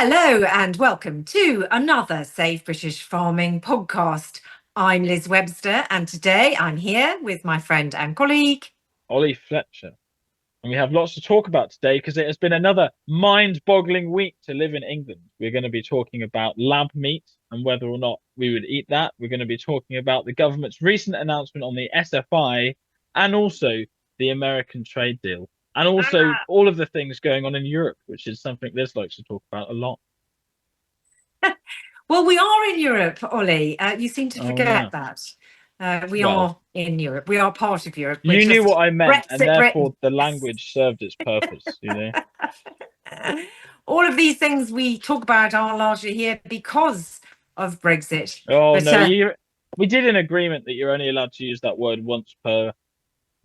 Hello and welcome to another Save British Farming podcast. I'm Liz Webster and today I'm here with my friend and colleague. Ollie Fletcher. And we have lots to talk about today because it has been another mind-boggling week to live in England. We're going to be talking about lab meat and whether or not we would eat that. We're going to be talking about the government's recent announcement on the SFI and also the American trade deal. And also all of the things going on in Europe, which is something Liz likes to talk about a lot. Well, we are in Europe, Ollie. You seem to Oh, yeah. forget that. We Well, are in Europe. We are part of Europe. We're you knew just what I meant, and Brexit Britain. therefore the language served its purpose. All of these things we talk about are largely here because of Brexit. Oh But no, we did an agreement that you're only allowed to use that word once per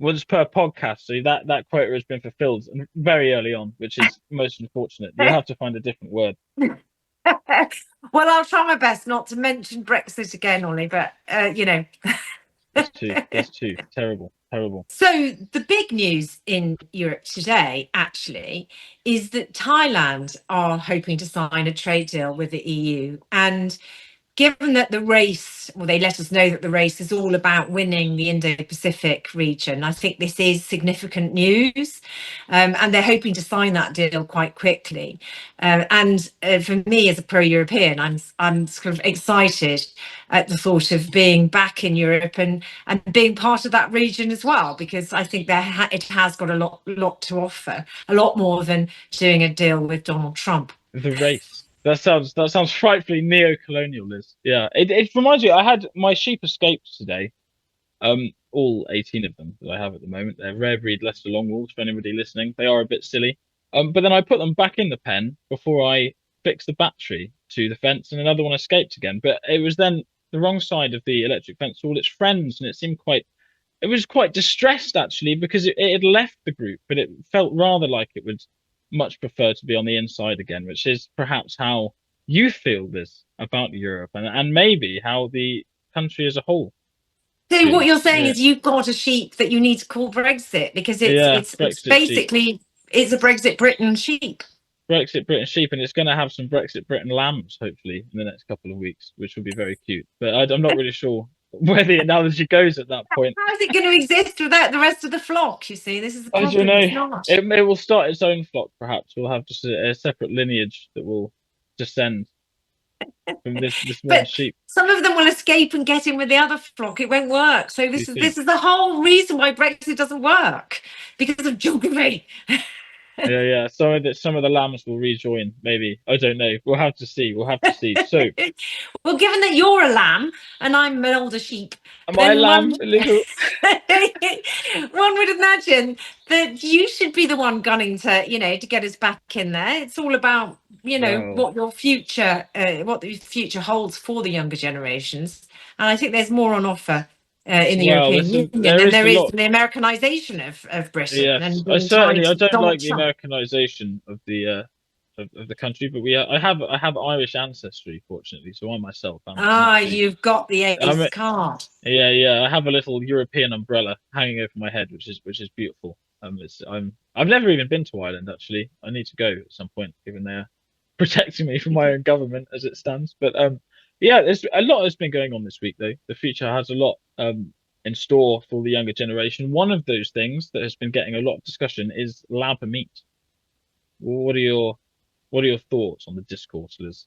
podcast. So that quota has been fulfilled very early on, which is most unfortunate. You'll have to find a different word. well, I'll try my best not to mention Brexit again, Ollie, but That's too terrible, terrible. So the big news in Europe today actually is that Thailand are hoping to sign a trade deal with the EU. And given that they let us know that the race is all about winning the Indo-Pacific region, I think this is significant news. And they're hoping to sign that deal quite quickly. And for me, as a pro-European, I'm sort of excited at the thought of being back in Europe and being part of that region as well, because I think it has got a lot to offer, a lot more than doing a deal with Donald Trump. The race. That sounds frightfully neo-colonial, Liz. Yeah, it reminds me. I had my sheep escaped today. All 18 of them that I have at the moment. They're rare breed Leicester Longwolves. For anybody listening, they are a bit silly. But then I put them back in the pen before I fixed the battery to the fence, and another one escaped again. But it was then the wrong side of the electric fence to all its friends, and it was quite distressed actually because it had left the group, but it felt rather like it would much prefer to be on the inside again, which is perhaps how you feel this about Europe and maybe how the country as a whole So what you're feels. saying Yeah, is you've got a sheep that you need to call Brexit because it's yeah, it's it's Brexit sheep. basically it's a Brexit Britain sheep. Brexit Britain sheep, and it's going to have some Brexit Britain lambs, hopefully, in the next couple of weeks, which will be very cute. But I'm not really sure where the analogy goes at that point. How is it going to exist without the rest of the flock? You see, this is the I don't problem. know. It's not. It will start its own flock, perhaps. We'll have just a separate lineage that will descend from this one But sheep. some of them will escape and get in with the other flock. It won't work. So Do you this think? is the whole reason why Brexit doesn't work because of geography. Yeah, yeah. Some of the lambs will rejoin, maybe. I don't know. We'll have to see. We'll have to see. So, Well, given that you're a lamb and I'm an older sheep, am I a then lamb? A little. one would imagine that you should be the one gunning to get us back in there. It's all about, Well, what the future holds for the younger generations. And I think there's more on offer in the well. European Listen, Union there than is there a is lot. in the Americanization of Britain Yes, and being tied I to don't Donald like the Trump. Americanization of the country, but I have Irish ancestry, fortunately. So I myself am Ah, actually. you've got the I'm ace card. Yeah, yeah. I have a little European umbrella hanging over my head, which is beautiful. I've never even been to Ireland actually. I need to go at some point, given they're protecting me from my own government as it stands. But yeah, there's a lot has been going on this week though. The future has a lot in store for the younger generation. One of those things that has been getting a lot of discussion is lab meat. What are your thoughts on the discourse, Liz?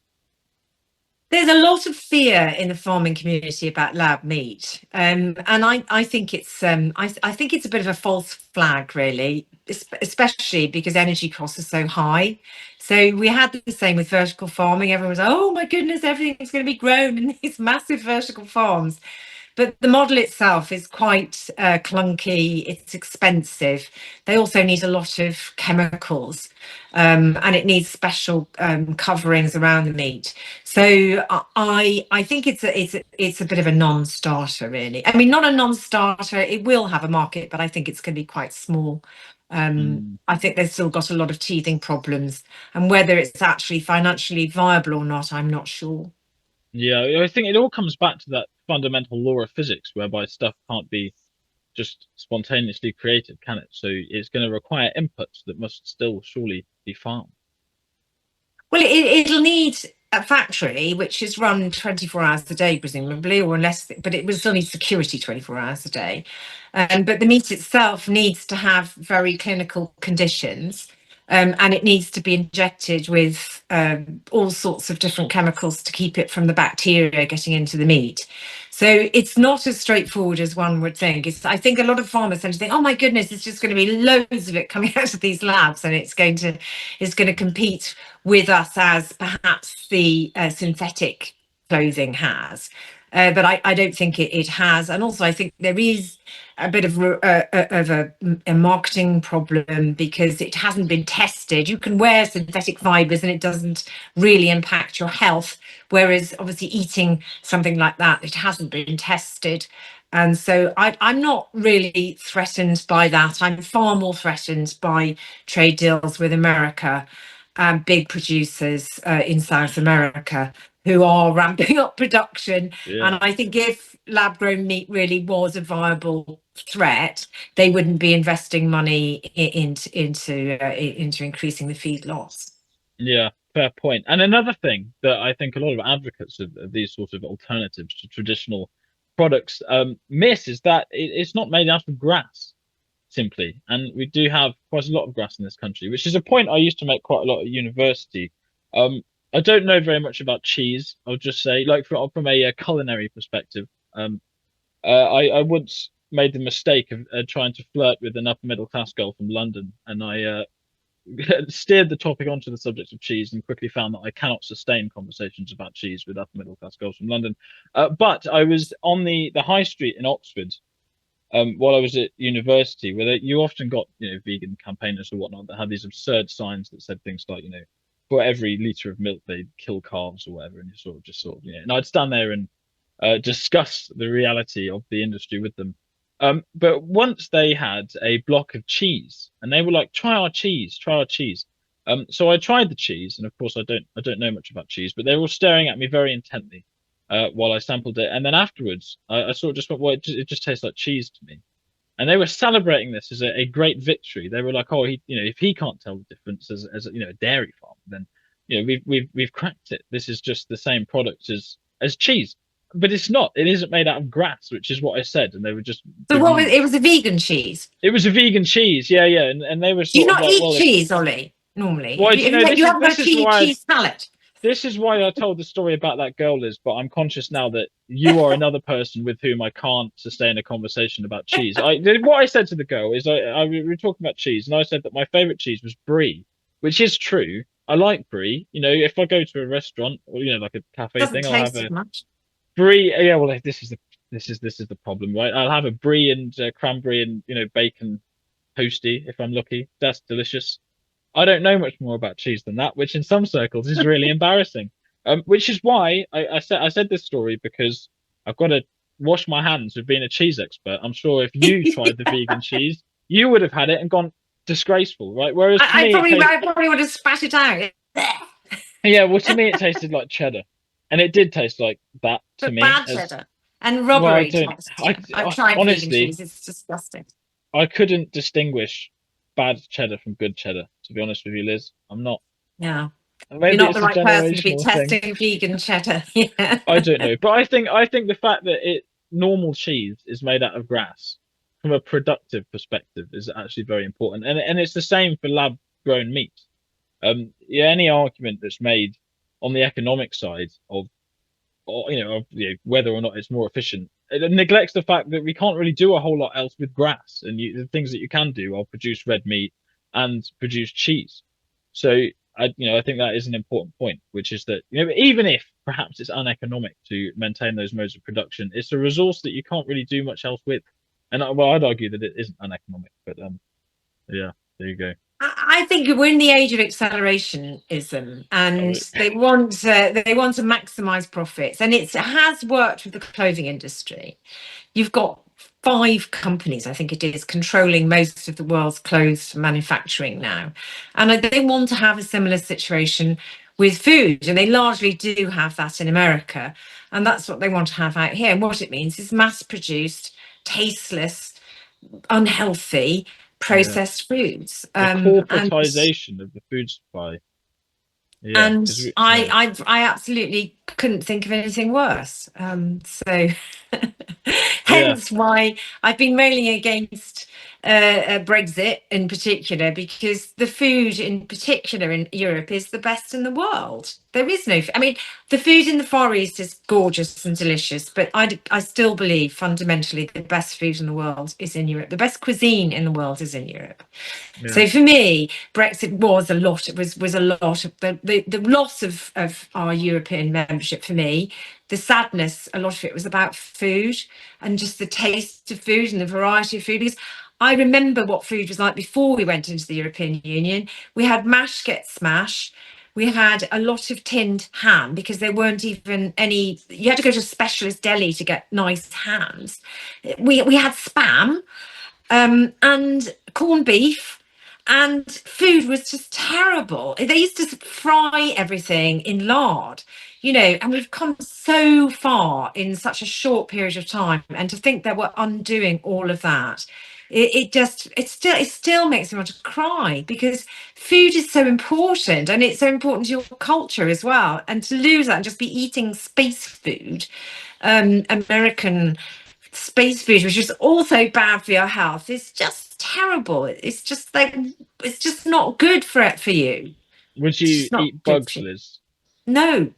There's a lot of fear in the farming community about lab meat, and I think I think it's a bit of a false flag, really, especially because energy costs are so high. So we had the same with vertical farming. Everyone was, oh my goodness, everything's going to be grown in these massive vertical farms. But the model itself is quite clunky, it's expensive. They also need a lot of chemicals and it needs special coverings around the meat. So I think it's a bit of a non-starter, really. I mean, not a non-starter, it will have a market, but I think it's going to be quite small. Mm. I think they've still got a lot of teething problems, and whether it's actually financially viable or not, I'm not sure. Yeah, I think it all comes back to that fundamental law of physics, whereby stuff can't be just spontaneously created, can it? So it's going to require inputs that must still surely be farmed. Well, it'll need a factory which is run 24 hours a day, presumably, or unless, but it will still need security 24 hours a day. But the meat itself needs to have very clinical conditions. And it needs to be injected with all sorts of different chemicals to keep it from the bacteria getting into the meat. So it's not as straightforward as one would think. I think a lot of farmers tend to think, oh my goodness, it's just going to be loads of it coming out of these labs, and it's going to compete with us as perhaps the synthetic clothing has. But I don't think it has. And also, I think there is a bit of a marketing problem because it hasn't been tested. You can wear synthetic fibres and it doesn't really impact your health. Whereas obviously eating something like that, it hasn't been tested. And so I'm not really threatened by that. I'm far more threatened by trade deals with America and big producers in South America who are ramping up production. Yeah. And I think if lab grown meat really was a viable threat, they wouldn't be investing money into increasing the feed loss. Yeah, fair point. And another thing that I think a lot of advocates of these sort of alternatives to traditional products miss is that it's not made out of grass, simply. And we do have quite a lot of grass in this country, which is a point I used to make quite a lot at university. I don't know very much about cheese. I'll just say, like from a culinary perspective, I once made the mistake of trying to flirt with an upper middle class girl from London, and I steered the topic onto the subject of cheese and quickly found that I cannot sustain conversations about cheese with upper middle class girls from London. But I was on the high street in Oxford while I was at university, where you often got vegan campaigners or whatnot that had these absurd signs that said things like for every liter of milk they kill calves or whatever, and you and I'd stand there and discuss the reality of the industry with them. But once they had a block of cheese, and they were like, "Try our cheese, try our cheese." So I tried the cheese, and of course I don't know much about cheese, but they were all staring at me very intently while I sampled it. And then afterwards, I sort of just went, "Well, it just tastes like cheese to me." And they were celebrating this as a great victory. They were like, "Oh, if he can't tell the difference as a dairy farm, then we've cracked it. This is just the same product as cheese." But it's not. It isn't made out of grass, which is what I said, and they were just So what was bemused. it? Was a vegan cheese. It was a vegan cheese, yeah, yeah, and they were Do you sort of not like, eat "Well, cheese, Ollie? Normally, why if do you, you know if this you is haven't got this a is why cheese salad. this is why I told the story about that girl, Liz, but I'm conscious now that you are another person with whom I can't sustain a conversation about cheese. What I said to the girl is we were talking about cheese, and I said that my favorite cheese was brie, which is true. I like brie. If I go to a restaurant or like a cafe Doesn't thing, I'll have taste as a much. brie. Yeah, well, this is the problem, right? I'll have a brie and cranberry and bacon toasty if I'm lucky. That's delicious. I don't know much more about cheese than that, which in some circles is really embarrassing. Which is why I said this story because I've got to wash my hands with being a cheese expert. I'm sure if you tried the vegan cheese, you would have had it and gone disgraceful, right? Whereas to I, I me, probably I probably would have spat it out. yeah, well, to me, it tasted like cheddar, and it did taste like that to But me. bad As cheddar and well, I rubbery don't. texture. I've tried vegan Honestly, cheese. It's disgusting. I couldn't distinguish bad cheddar from good cheddar. To be honest with you, Liz, I'm not. Yeah. You're Maybe not the it's a right person to be generational thing. testing vegan cheddar. Yeah. I don't know, but I think the fact that normal cheese is made out of grass from a productive perspective is actually very important, and it's the same for lab grown meat. Yeah, any argument that's made on the economic side of whether or not it's more efficient, it neglects the fact that we can't really do a whole lot else with grass, and the things that you can do are produce red meat and produce cheese. So I think that is an important point, which is that even if perhaps it's uneconomic to maintain those modes of production, it's a resource that you can't really do much else with. And well, I'd argue that it isn't uneconomic, but yeah, there you go. I think we're in the age of accelerationism, Oh, and they want to maximize profits, and it has worked with the clothing industry. You've got 5 companies, I think it is, controlling most of the world's clothes manufacturing now, and they want to have a similar situation with food, and they largely do have that in America, and that's what they want to have out here. And what it means is mass-produced, tasteless, unhealthy yeah, processed foods. the And corporatization of the food supply. Yeah, because And I absolutely couldn't think of anything worse. So yeah, hence why I've been railing against Brexit in particular, because the food in particular in Europe is the best in the world. There is no, I mean, the food in the Far East is gorgeous and delicious, but I still believe fundamentally the best food in the world is in Europe. The best cuisine in the world is in Europe. yeah, So for me, Brexit was a lot. It was a lot of the loss of our European membership for me. The sadness, a lot of it was about food and just the taste of food and the variety of food. Because I remember what food was like before we went into the European Union. We had mash get smash. We had a lot of tinned ham because there weren't even any. You had to go to a specialist deli to get nice hams. We had spam and corned beef, and food was just terrible. They used to fry everything in lard, and we've come so far in such a short period of time. And to think that we're undoing all of that, it still makes me want to cry, because food is so important, and it's so important to your culture as well. And to lose that and just be eating space food, American space food, which is also bad for your health, is just terrible. It's just like, it's just not good for you. would It's you just not eat good bugs, for you. Liz? No,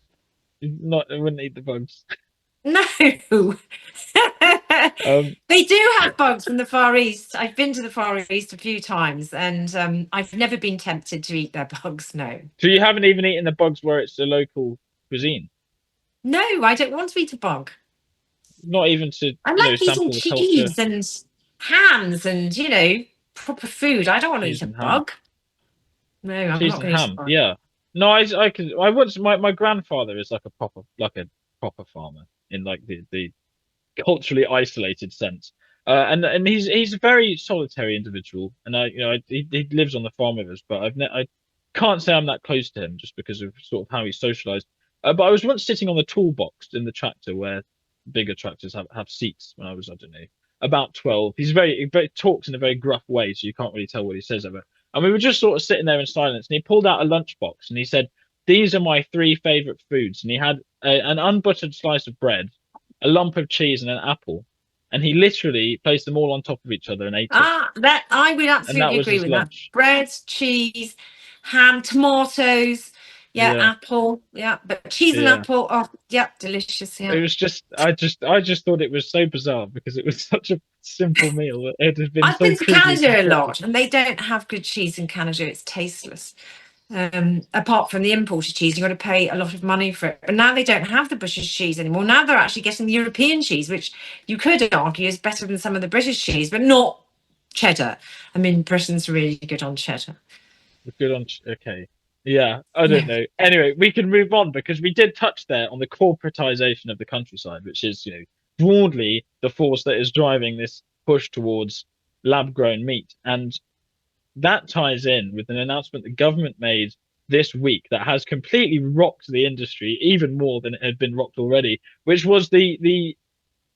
Not, I wouldn't eat the bugs. no. Um, They do have bugs from the Far East. I've been to the Far East a few times, and I've never been tempted to eat their bugs. No, so you haven't even eaten the bugs where it's a local cuisine, no, I don't want to eat a bug. not even to, I like eating sample the culture, cheese and hams and proper food. I don't want to eat cheese a and ham. bug. No, I'm Cheese not and going to eat a ham, bug. yeah. No, I could. I once my grandfather is like a proper farmer in like the culturally isolated sense. And he's a very solitary individual, and he lives on the farm with us. But I can't say I'm that close to him just because of sort of how he's socialized. But I was once sitting on the toolbox in the tractor where bigger tractors have seats when I was, I don't know, about 12. He talks in a very gruff way, so you can't really tell what he says ever. And we were just sort of sitting there in silence, and he pulled out a lunchbox and he said, "These are my three favorite foods." And he had an unbuttered slice of bread, a lump of cheese, and an apple. And he literally placed them all on top of each other and ate it. That I would And that absolutely was agree his with that. lunch. Bread, cheese, ham, tomatoes, yeah, Yeah, apple, yeah, but cheese and yeah. apple, oh, yeah, delicious, It yeah. was just, I just thought it was so bizarre because it was such a simple meal that it had been I've so been to crudely Canada a constructed. lot, and they don't have good cheese in Canada. It's tasteless. Apart from the imported cheese, you've got to pay a lot of money for it. But now they don't have the British cheese anymore. Now they're actually getting the European cheese, which you could argue is better than some of the British cheese, but not cheddar. I mean, Britain's really good on cheddar. Good on. Okay. Yeah, I don't Yeah. know. Anyway, we can move on because we did touch there on the corporatization of the countryside, which is, broadly the force that is driving this push towards lab-grown meat. And that ties in with an announcement the government made this week that has completely rocked the industry even more than it had been rocked already, which was the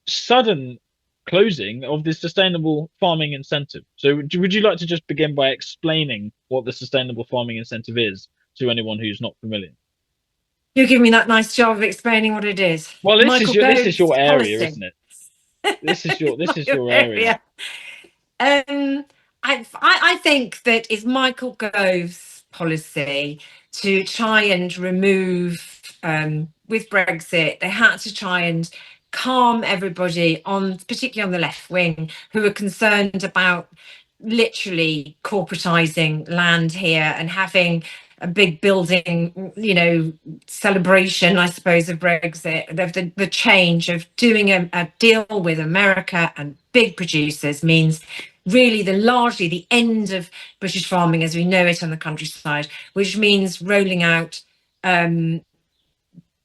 sudden closing of the sustainable farming incentive. So, would you like to just begin by explaining what the sustainable farming incentive is to anyone who's not familiar? You're giving me that nice job of explaining what it is. Well, Michael this is Gove's your area, policy. isn't it? This is My your area. area. Um, I think that it's Michael Gove's policy to try and remove, with Brexit, they had to try and calm everybody on, particularly on the left wing, who are concerned about literally corporatizing land here and having a big building, celebration, I suppose, of Brexit, the change of doing a deal with America and big producers means really largely the end of British farming as we know it on the countryside, which means rolling out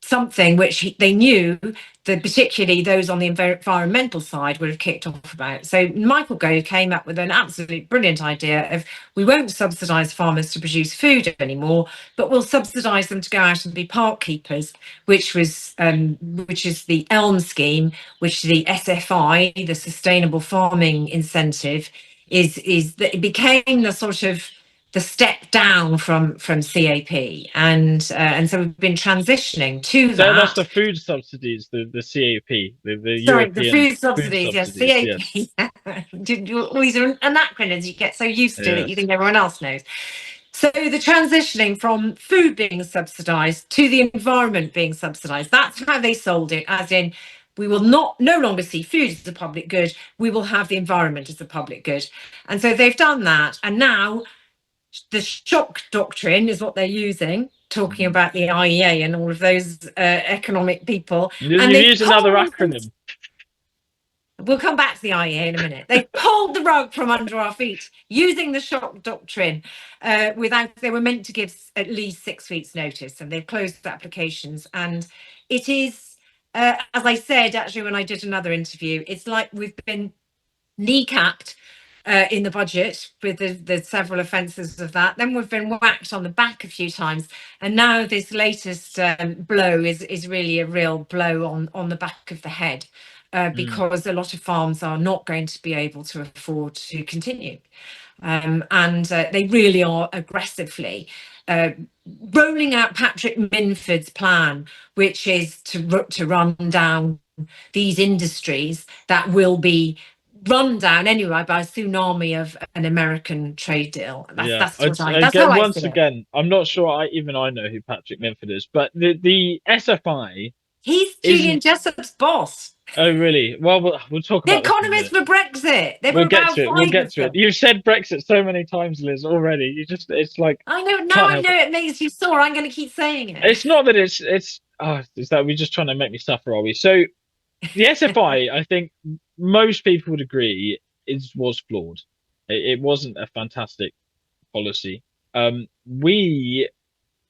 something which they knew that particularly those on the environmental side would have kicked off about. So Michael Gove came up with an absolutely brilliant idea of, we won't subsidise farmers to produce food anymore, but we'll subsidise them to go out and be park keepers, which is the ELM scheme, which the SFI, the Sustainable Farming Incentive, is that it became the sort of the step down from CAP, and so we've been transitioning to That's that. the food subsidies, the CAP, the Sorry, the European food food subsidies, yes, subsidies. Yes. CAP. All these are anacronyms. You get so used to it, you Yes. think everyone else knows. So the transitioning from food being subsidised to the environment being subsidised, that's how they sold it, as in we will no longer see food as a public good, we will have the environment as a public good. And so they've done that. And now the shock doctrine is what they're using, talking Mm. about the IEA and all of those economic people. And You've they've used another pulled acronym. We'll come back to the IEA in a minute. They pulled the rug from under our feet using the shock doctrine without, they were meant to give at least 6 weeks notice, and they've closed the applications. And it is, as I said, actually, when I did another interview, it's like we've been kneecapped in the budget with the several offences of that. Then we've been whacked on the back a few times, and now this latest blow is really a real blow on the back of the head, because a lot of farms are not going to be able to afford to continue, and they really are aggressively rolling out Patrick Minford's plan, which is to run down these industries that will be run down anyway by a tsunami of an American trade deal. Yeah, That's what that's how again, I once see it. again, I'm not sure I know who Patrick Minford is, but the SFI He's Julian isn't. Jessop's boss. Oh, really? Well, we'll talk The about this in a economist minute. for Brexit. There We'll were get about to it. We'll 5 get of to it. them. You've said Brexit so many times, Liz, already. It's like I know, now can't I help know it. it makes you sore. I'm going to keep saying it. It's not that it's is that we're just trying to make me suffer, are we? So the SFI, I think most people would agree, was flawed. It wasn't a fantastic policy. We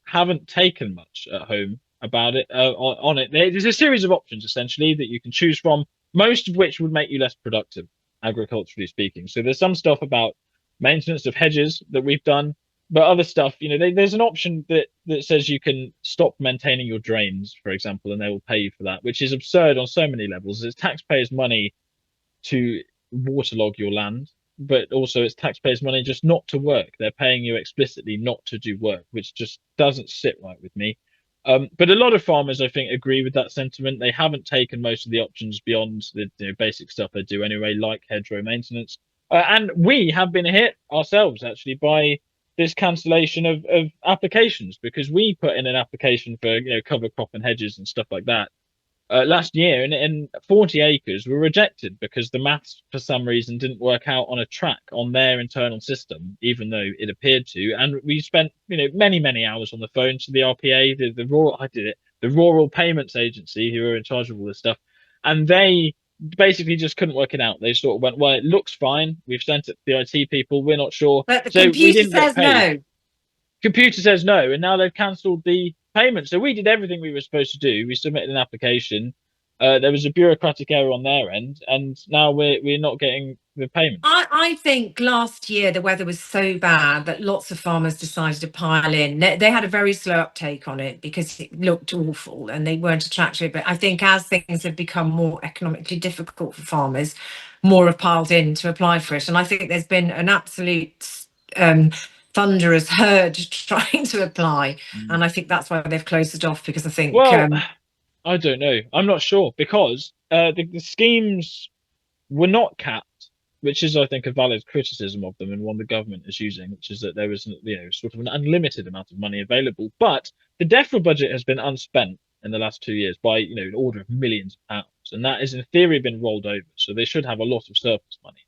haven't taken much at home about it on it. There's a series of options essentially that you can choose from, most of which would make you less productive, agriculturally speaking. So there's some stuff about maintenance of hedges that we've done, but other stuff, there's an option that says you can stop maintaining your drains, for example, and they will pay you for that, which is absurd on so many levels. It's taxpayers' money to waterlog your land, but also it's taxpayers' money just not to work. They're paying you explicitly not to do work, which just doesn't sit right with me. But a lot of farmers, I think, agree with that sentiment. They haven't taken most of the options beyond the basic stuff they do anyway, like hedgerow maintenance. And we have been hit ourselves, actually, by this cancellation of applications because we put in an application for cover crop and hedges and stuff like that last year, and 40 acres were rejected because the maths for some reason didn't work out on a track on their internal system, even though it appeared to. And we spent many hours on the phone to the RPA, the Rural Payments Agency, who are in charge of all this stuff, and they basically just couldn't work it out. They sort of went, well, it looks fine. We've sent it to the IT people. We're not sure, But the so we computer didn't get says paid. no. Computer says no, and now they've cancelled the payment. So we did everything we were supposed to do. We submitted an application. There was a bureaucratic error on their end, and now we're not getting the payment. I think last year the weather was so bad that lots of farmers decided to pile in. They had a very slow uptake on it because it looked awful and they weren't attractive. But I think as things have become more economically difficult for farmers, more have piled in to apply for it. And I think there's been an absolute thunderous herd trying to apply. And I think that's why they've closed it off, because I think Well, I don't know. I'm not sure because the schemes were not capped, which is, I think, a valid criticism of them and one the government is using, which is that there was, sort of an unlimited amount of money available. But the DEFRA budget has been unspent in the last 2 years by, an order of millions of pounds, and that is in theory been rolled over. So they should have a lot of surplus money.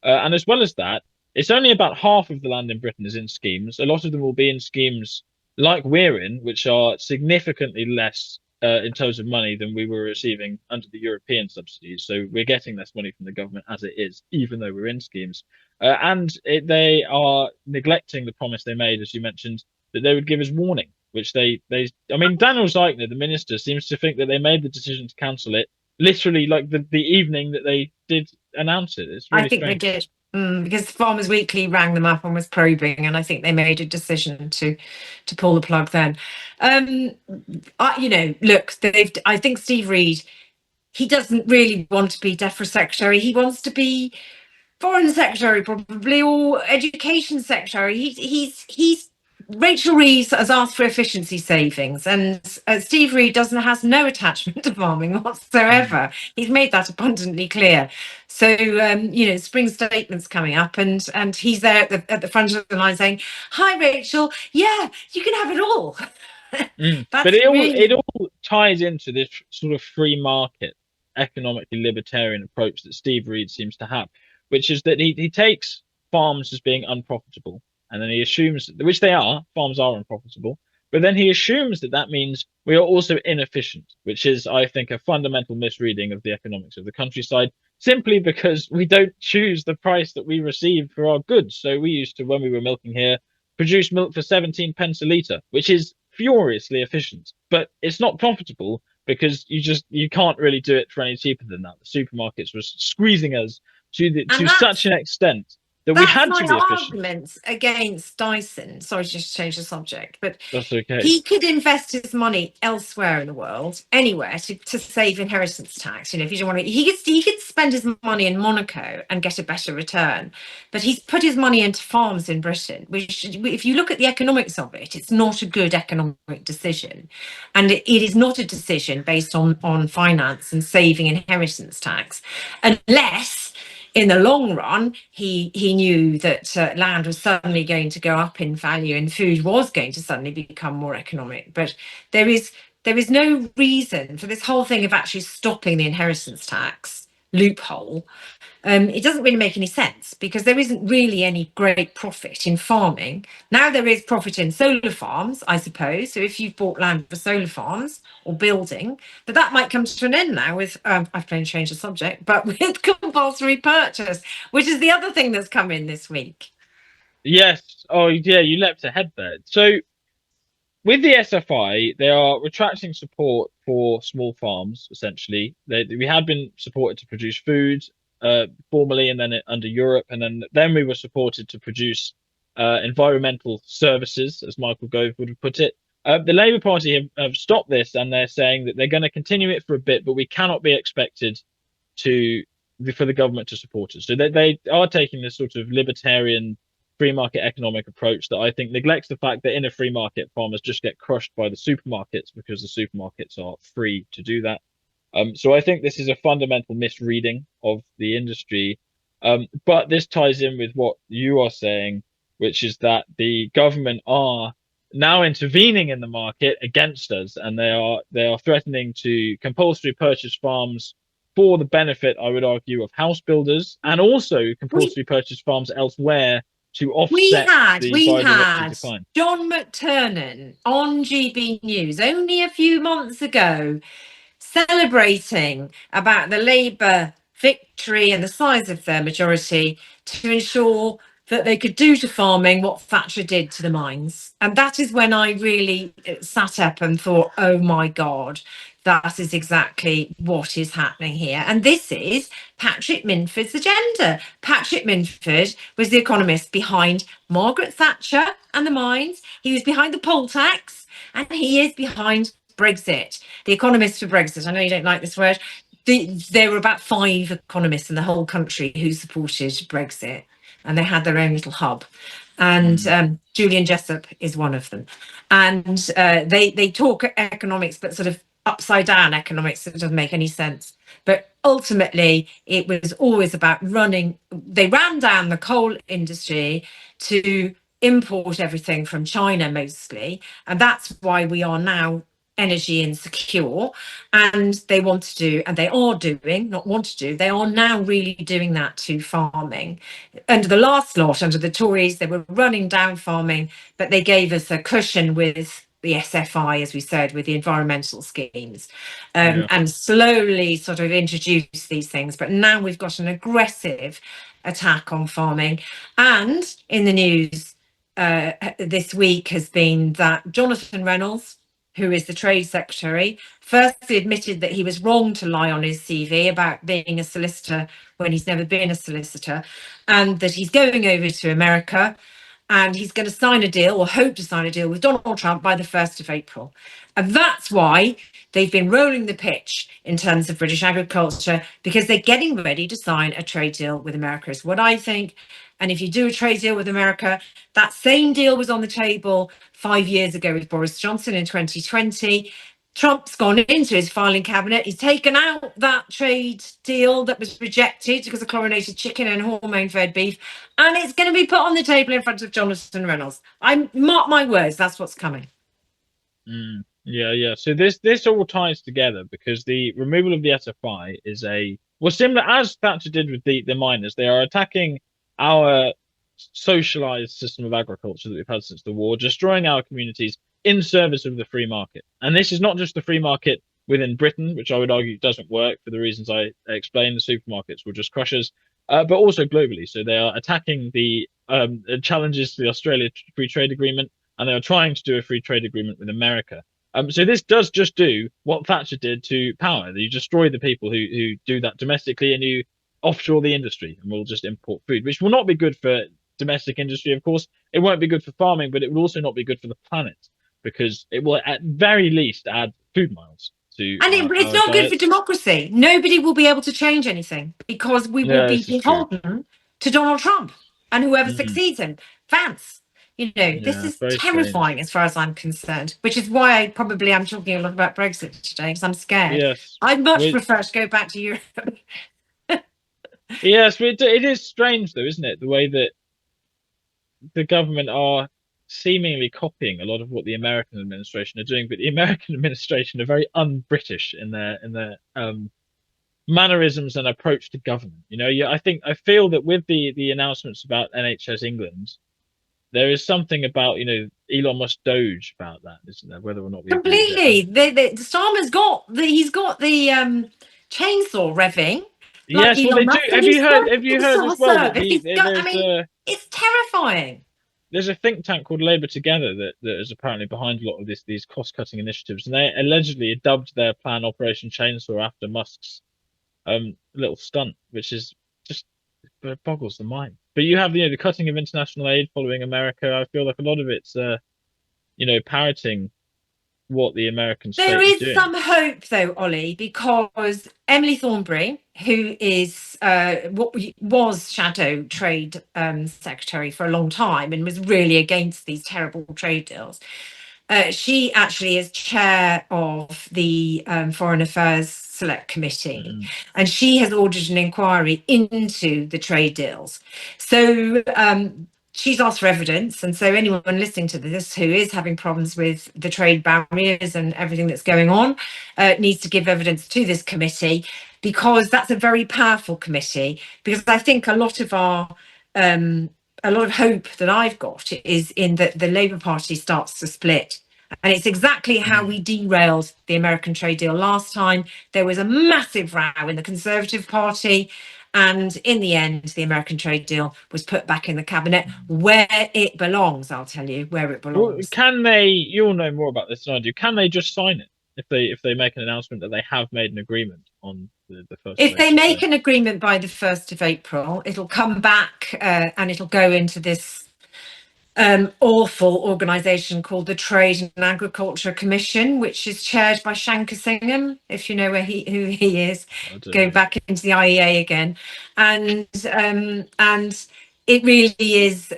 And as well as that, it's only about half of the land in Britain is in schemes. A lot of them will be in schemes like we're in, which are significantly less in terms of money than we were receiving under the European subsidies. So we're getting less money from the government as it is, even though we're in schemes. They are neglecting the promise they made, as you mentioned, that they would give us warning, which I mean, Daniel Zeichner, the minister, seems to think that they made the decision to cancel it literally like the evening that they did announce it. It's really I think strange. they did. Because Farmers Weekly rang them up and was probing, and I think they made a decision to pull the plug then. Look, I think Steve Reed, he doesn't really want to be DEFRA secretary. He wants to be Foreign secretary probably, or education secretary. He's Rachel Reeves has asked for efficiency savings, and Steve Reed has no attachment to farming Mm. whatsoever. He's made that abundantly clear. So spring statement's coming up, and he's there at the front of the line saying, "Hi, Rachel. Yeah, you can have it all." But That's it all ties into this sort of free market, economically libertarian approach that Steve Reed seems to have, which is that he takes farms as being unprofitable, and then he assumes, which they are, farms are unprofitable, but then he assumes that that means we are also inefficient, which is, I think, a fundamental misreading of the economics of the countryside, simply because we don't choose the price that we receive for our goods. So we used to, when we were milking here, produce milk for 17 pence a litre, which is furiously efficient, but it's not profitable because you can't really do it for any cheaper than that. The supermarkets were squeezing us and to such an extent that we that's had to my be efficient. argument against Dyson. Sorry to just change the subject, but That's okay. he could invest his money elsewhere in the world, anywhere to save inheritance tax. If you don't want to, he could spend his money in Monaco and get a better return. But he's put his money into farms in Britain, which, if you look at the economics of it, it's not a good economic decision, and it is not a decision based on finance and saving inheritance tax, unless in the long run, he knew that land was suddenly going to go up in value and food was going to suddenly become more economic. But there is no reason for this whole thing of actually stopping the inheritance tax loophole. It doesn't really make any sense because there isn't really any great profit in farming. Now there is profit in solar farms, I suppose. So if you've bought land for solar farms or building, but that might come to an end now with, I've plain changed the subject, but with compulsory purchase, which is the other thing that's come in this week. Yes. Oh, yeah. You leapt ahead there. So with the SFI, they are retracting support for small farms. Essentially, we had been supported to produce food formally, and then under Europe, and then we were supported to produce environmental services, as Michael Gove would have put it. The Labour Party have stopped this, and they're saying that they're going to continue it for a bit, but we cannot be expected to for the government to support us. So they are taking this sort of libertarian free market economic approach that I think neglects the fact that in a free market, farmers just get crushed by the supermarkets because the supermarkets are free to do that. So I think this is a fundamental misreading of the industry. But this ties in with what you are saying, which is that the government are now intervening in the market against us, and they are threatening to compulsory purchase farms for the benefit, I would argue, of house builders, and also We compulsory purchase farms elsewhere to we offset had the we biodiversity had decline. John McTernan on GB News only a few months ago celebrating about the Labour victory and the size of their majority to ensure that they could do to farming what Thatcher did to the mines. And that is when I really sat up and thought, oh my God, that is exactly what is happening here. And this is Patrick Minford's agenda. Patrick Minford was the economist behind Margaret Thatcher and the mines. He was behind the poll tax, and he is behind Brexit. The economist for Brexit. I know you don't like this word. There were about 5 economists in the whole country who supported Brexit, and they had their own little hub. And Julian Jessup is one of them. And they talk economics, but sort of upside down economics that doesn't make any sense. But ultimately, it was always about they ran down the coal industry to import everything from China mostly. And that's why we are now energy insecure, and they want to do, and they are doing, not want to do, they are now really doing that to farming. Under the last lot, under the Tories, they were running down farming, but they gave us a cushion with the SFI, as we said, with the environmental schemes, Yeah. and slowly sort of introduce these things. But now we've got an aggressive attack on farming. And in the news this week has been that Jonathan Reynolds, who is the Trade Secretary, firstly admitted that he was wrong to lie on his CV about being a solicitor when he's never been a solicitor, and that he's going over to America and he's going to sign a deal, or hope to sign a deal, with Donald Trump by the 1st of April. And that's why they've been rolling the pitch in terms of British agriculture, because they're getting ready to sign a trade deal with America, is what I think. And if you do a trade deal with America, that same deal was on the table 5 years ago with Boris Johnson in 2020. Trump's gone into his filing cabinet. He's taken out that trade deal that was rejected because of chlorinated chicken and hormone-fed beef, and it's going to be put on the table in front of Jonathan Reynolds. I mark my words, that's what's coming. Yeah, yeah. So this all ties together because the removal of the SFI is similar as Thatcher did with the miners. They are attacking our socialized system of agriculture that we've had since the war, destroying our communities in service of the free market. And this is not just the free market within Britain, which I would argue doesn't work for the reasons I explained. The supermarkets will just crush us, but also globally. So they are attacking the challenges to the Australia Free Trade Agreement, and they are trying to do a free trade agreement with America. So this does just do what Thatcher did to power. You destroy the people who do that domestically, and you offshore the industry, and we'll just import food, which will not be good for domestic industry, of course. It won't be good for farming, but it will also not be good for the planet, because it will at very least add food miles to And it's not good for democracy. Nobody will be able to change anything because we will be beholden to Donald Trump and whoever succeeds him. Vance, this is terrifying as far as I'm concerned, which is why I probably am talking a lot about Brexit today, because I'm scared. Yes. I'd much prefer to go back to Europe. Yes, but it is strange though, isn't it? The way that the government are seemingly copying a lot of what the American administration are doing, but the American administration are very un-British in their mannerisms and approach to government. I feel that with the announcements about NHS England, there is something about Elon Musk Doge about that, isn't there? Whether or not we completely, Starmer's he's got the chainsaw revving. Yes, well they do. Have you heard as well that it's terrifying. There's a think tank called Labour Together that is apparently behind a lot of these cost-cutting initiatives, and they allegedly dubbed their plan Operation Chainsaw after Musk's little stunt, which is just boggles the mind. But you have the cutting of international aid following America. I feel like a lot of it's parroting what the American state there is is doing. Some hope though, Ollie, because Emily Thornberry, who is what was shadow trade secretary for a long time and was really against these terrible trade deals, she actually is chair of the Foreign Affairs Select Committee, and she has ordered an inquiry into the trade deals. So she's asked for evidence, and so anyone listening to this who is having problems with the trade barriers and everything that's going on needs to give evidence to this committee, because that's a very powerful committee. Because I think a lot of hope that I've got is in that the Labour Party starts to split. And it's exactly how we derailed the American trade deal last time. There was a massive row in the Conservative Party, and in the end, the American trade deal was put back in the cabinet where it belongs. I'll tell you where it belongs. Well, you'll know more about this than I do. Can they just sign it if they make an announcement that they have made an agreement on the first? If they make an agreement by the 1st of April, it'll come back and it'll go into this awful organisation called the Trade and Agriculture Commission, which is chaired by Shankar Singham, if you know who he is. Go back into the IEA again, and it really is.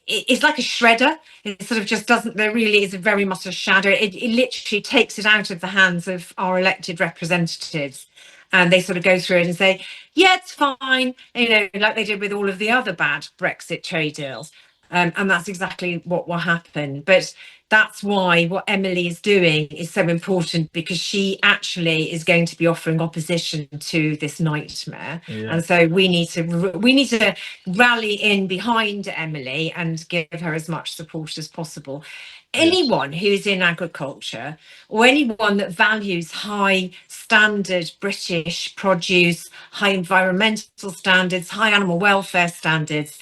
It's like a shredder. It sort of just doesn't. There really is very much a shadow. It literally takes it out of the hands of our elected representatives. And they sort of go through it and say, yeah, it's fine, like they did with all of the other bad Brexit trade deals. And that's exactly what will happen. But that's why what Emily is doing is so important, because she actually is going to be offering opposition to this nightmare. And so we need to rally in behind Emily and give her as much support as possible. Anyone who's in agriculture, or anyone that values high standard British produce, high environmental standards, high animal welfare standards,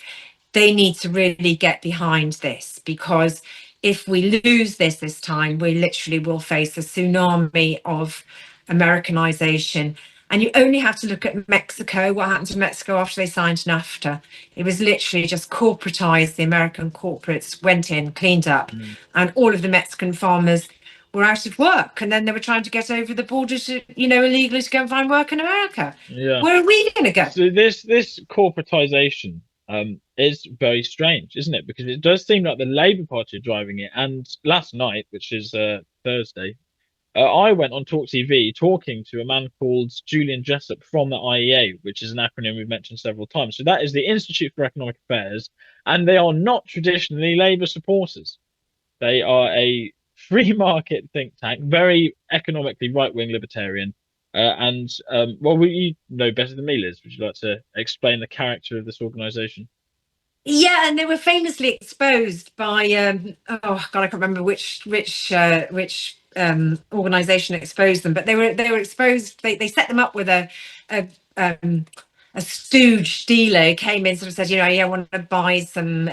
they need to really get behind this, because if we lose this time, we literally will face a tsunami of Americanization And you only have to look at Mexico, what happened to Mexico after they signed NAFTA. It was literally just corporatized. The American corporates went in, cleaned up, Mm. and all of the Mexican farmers were out of work. And then they were trying to get over the border to, illegally to go and find work in America. Yeah. Where are we going to go? So this corporatization is very strange, isn't it? Because it does seem like the Labour Party are driving it. And last night, which is Thursday, I went on Talk TV talking to a man called Julian Jessup from the IEA, which is an acronym we've mentioned several times. So that is the Institute for Economic Affairs, and they are not traditionally Labour supporters. They are a free market think tank, very economically right-wing libertarian. And well, you know better than me, Liz. Would you like to explain the character of this organization? Yeah, and they were famously exposed by oh God, I can't remember which organization exposed them, but they were exposed. They set them up with a um, a stooge dealer who came in, sort of said, yeah, I want to buy some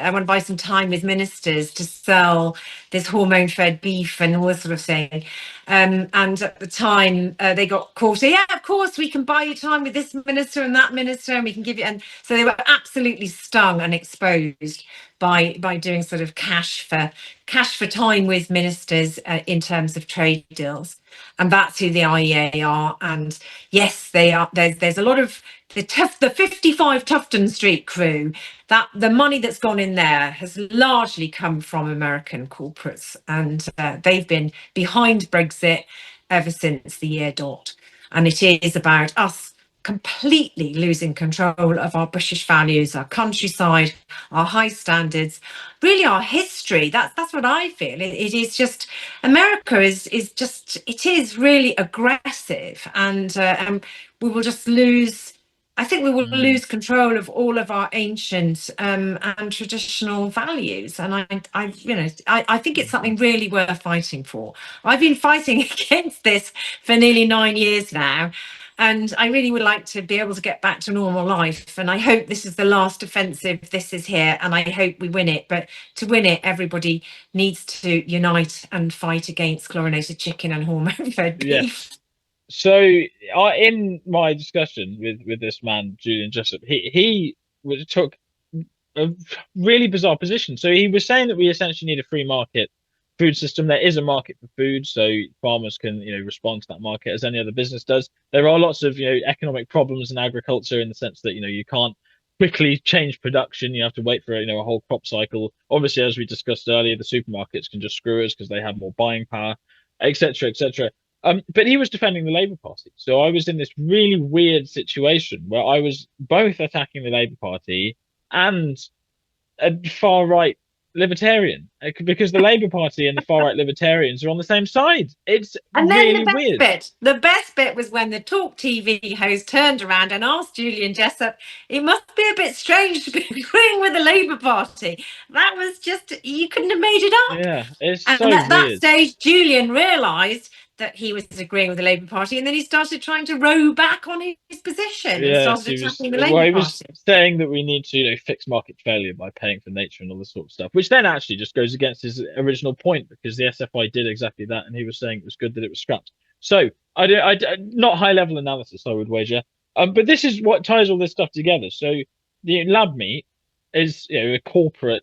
time with ministers to sell this hormone-fed beef and all this sort of thing. And at the time, they got caught. Yeah, of course, we can buy you time with this minister and that minister, and we can give you. And so they were absolutely stung and exposed by doing sort of cash for time with ministers in terms of trade deals. And that's who the IEA are. And yes, they are. There's a lot of the 55 Tufton Street crew. That the money that's gone in there has largely come from American corporates, and they've been behind Brexit ever since the year dot. And it is about us completely losing control of our British values, our countryside, our high standards, really our history. That's what I feel. It is just America is just it is really aggressive, and we will just lose. I think we will Mm, lose control of all of our ancient and traditional values, and I think it's mhm. something really worth fighting for. I've been fighting against this for nearly 9 years now, and I really would like to be able to get back to normal life. And I hope this is the last offensive. This is here, and I hope we win it. But to win it, everybody needs to unite and fight against chlorinated chicken and hormone-fed beef. Yes. So, in my discussion with this man, Julian Jessup, he took a really bizarre position. So he was saying that we essentially need a free market food system. There is a market for food, so farmers can, respond to that market as any other business does. There are lots of, economic problems in agriculture in the sense that, you can't quickly change production. You have to wait for, a whole crop cycle. Obviously, as we discussed earlier, the supermarkets can just screw us because they have more buying power, etc., etc. But he was defending the Labour Party. So I was in this really weird situation where I was both attacking the Labour Party and a far right libertarian because the Labour Party and the far right libertarians are on the same side. It's And then really weird. the best bit was when the Talk TV host turned around and asked Julian Jessup, it must be a bit strange to be agreeing with the Labour Party. That was just, you couldn't have made it up. Yeah, it's And so at that weird. stage, Julian realised that he was agreeing with the Labour Party, and then he started trying to row back on his position and Yes, started he was. attacking the Well, Labour he was Party. saying that we need to, fix market failure by paying for nature and all this sort of stuff, which then actually just goes against his original point because the SFI did exactly that, and he was saying it was good that it was scrapped. So not high level analysis, I would wager. But this is what ties all this stuff together. So the lab meat is, a corporate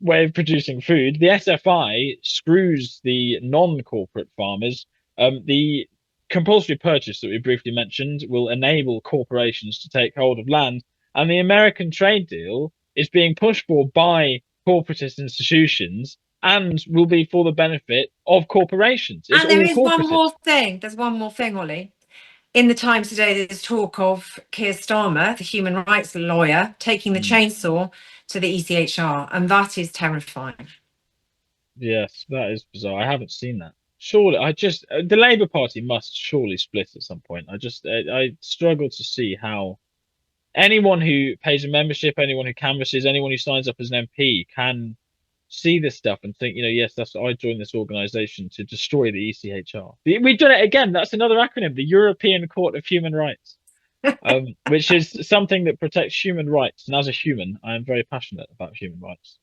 way of producing food. The SFI screws the non-corporate farmers. The compulsory purchase that we briefly mentioned will enable corporations to take hold of land, and the American trade deal is being pushed for by corporatist institutions and will be for the benefit of corporations. It's And there all is one corporatist. more thing. There's one more thing, Ollie. In the Times today, there's talk of Keir Starmer, the human rights lawyer, taking the Mm. chainsaw to the ECHR, and that is terrifying. Yes, that is bizarre. I haven't seen that. Surely, the Labour Party must surely split at some point. I struggle to see how anyone who pays a membership, anyone who canvasses, anyone who signs up as an MP can see this stuff and think, yes, that's I joined this organization to destroy the ECHR. We've done it again. That's another acronym, the European Court of Human Rights, which is something that protects human rights. And as a human, I am very passionate about human rights.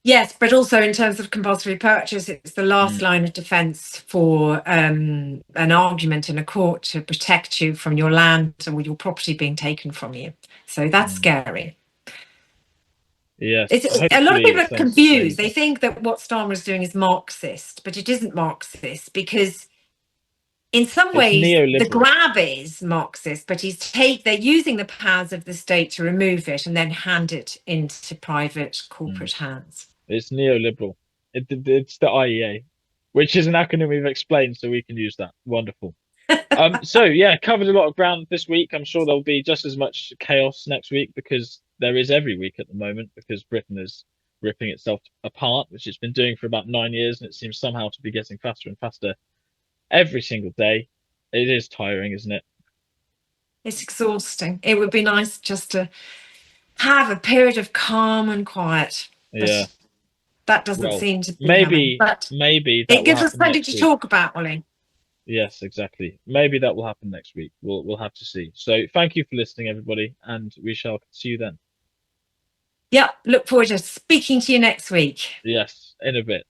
Yes, but also in terms of compulsory purchase, it's the last Mm, line of defence for an argument in a court to protect you from your land or your property being taken from you. So that's mm. scary. Yes, A lot of hopefully people it are stays the same confused. They again. think that what Starmer is doing is Marxist, but it isn't Marxist because in some It's ways the neoliberal. grab is Marxist, but they're using the powers of the state to remove it and then hand it into private Mm. corporate hands. It's neoliberal. It's the IEA, which is an acronym we've explained, so we can use that. Wonderful. So yeah, covered a lot of ground this week. I'm sure there'll be just as much chaos next week because there is every week at the moment because Britain is ripping itself apart, which it's been doing for about 9 years, and it seems somehow to be getting faster and faster every single day. It is tiring, isn't it? It's exhausting. It would be nice just to have a period of calm and quiet, Yeah. but that doesn't Well, seem to be coming. maybe But maybe it that will gives us happen plenty next to week. talk about, Ollie. Yes, exactly. Maybe that will happen next week. We'll have to see. So thank you for listening, everybody, and we shall see you then. Yep, look forward to speaking to you next week. Yes, in a bit.